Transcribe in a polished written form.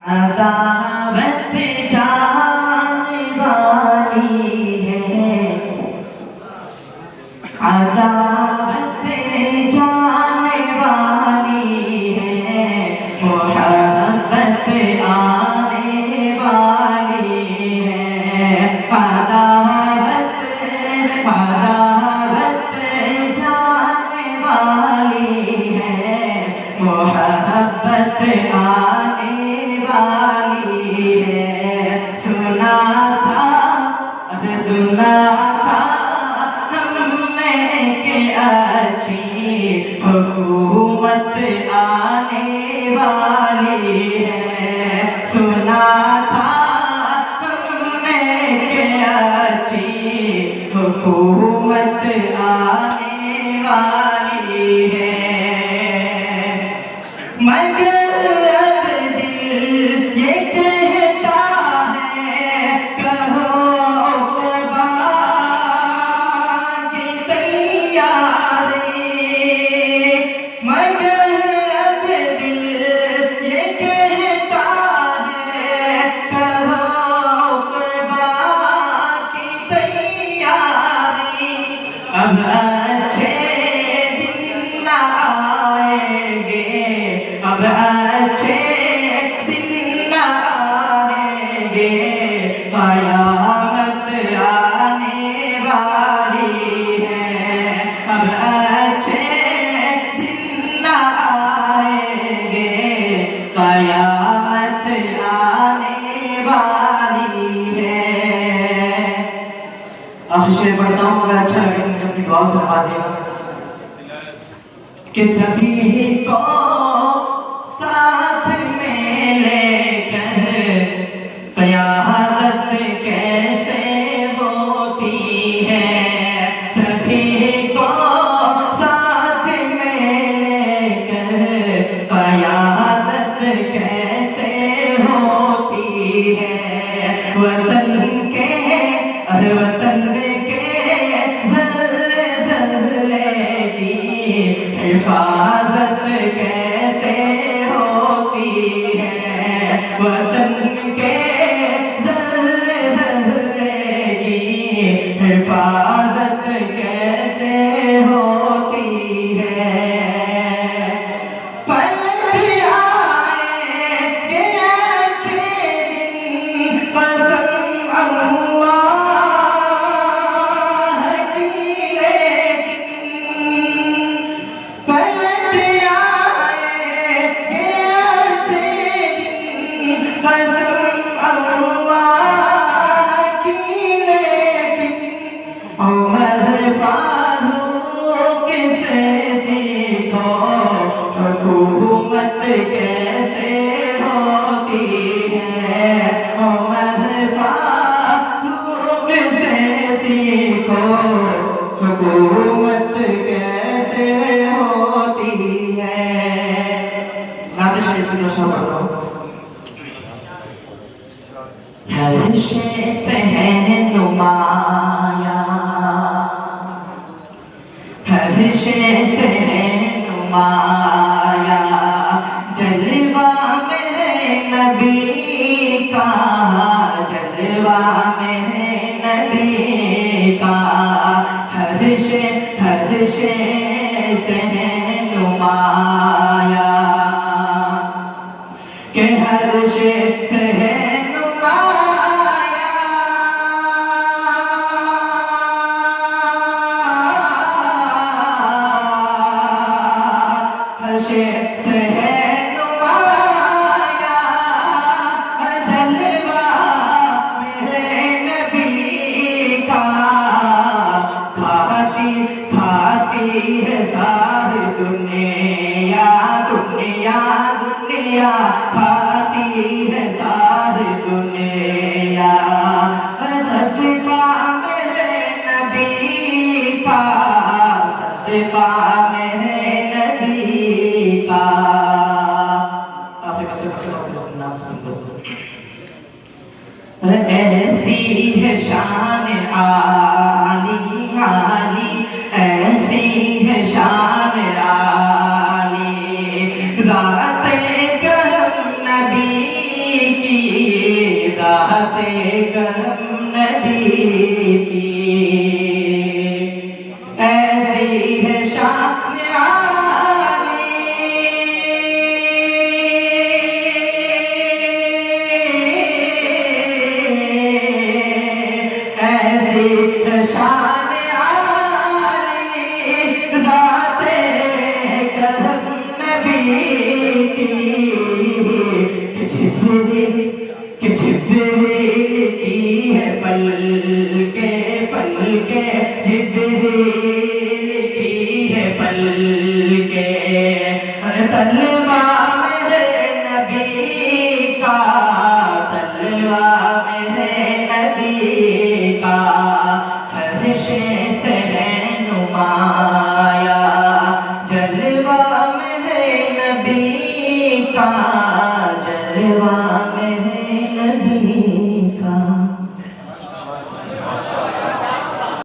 अदावत जाने वाली है, अदावत जाने वाली है, मोहब्बत आने वाली है। अदावत जाने वाली है, मोहब्बत आने वाली है। सुना था हमने कि अच्छी हुकूमत आने वाली है। सुना था हमने कि अच्छी हुकूमत आने वाली है। मगर ये कहता है कहो कुर्बान की तैयारी, मगर दिल ये कहता है कहो कुर्बान की तैयारी। अब अच्छे दिन ना आएंगे, अब अच्छे दिन आएंगे, क़यामत आने वाली है। अब अच्छे दिन आएंगे, क़यामत आने वाली है। अब शेर पढ़ता हूँ, अगर अच्छा लगे मुझे अपनी दुआ से नवाजिएगा कि सभी को साथ में लेकर क़यामत कैसे होती है। सभी को साथ में लेकर क़यामत कैसे होती है। वतन के ज़ल्ज़ले की हिफाजत कैसे होती है। वतन के ज़ल्ज़ले की हिफाजत कैसे होती है। पलट आएंगे अच्छे दिन, कसम अल्लाह की, लेकिन पलट आएंगे अच्छे दिन, कसम अल्लाह की, लेकिन उमर फारूक से सीखो हुकूमत कैसे होती है। उमर फारूक से सीखो हुकूमत कैसे होती है। नाते शरीफ सुनो सब हर शे से नुमाया, हर शे से नुमाया, जलवा मेरे नबी का, जलवा मेरे नबी का। हर शे से नुमाया, कि हर शे से सारी दुनिया दुनिया दुनिया खाती है, सारी दुनिया सदका मेरे नबी का, सदका मेरे नबी का। ऐसी है शान आली आली, ऐसी है शान आली, ज़ाते करम नबी जाते करम नबी की, ऐसी है शान आली, ऐसी है शान आली जाते करम नबी की, कि जिब्रील की है पलके पलके, जिब्रील की है पलके, तलवा मेरे नबी का, तलवा मेरे नबी का, हर्षे से है नुमाया, जलवा मेरे नबी का, जलवा मेरे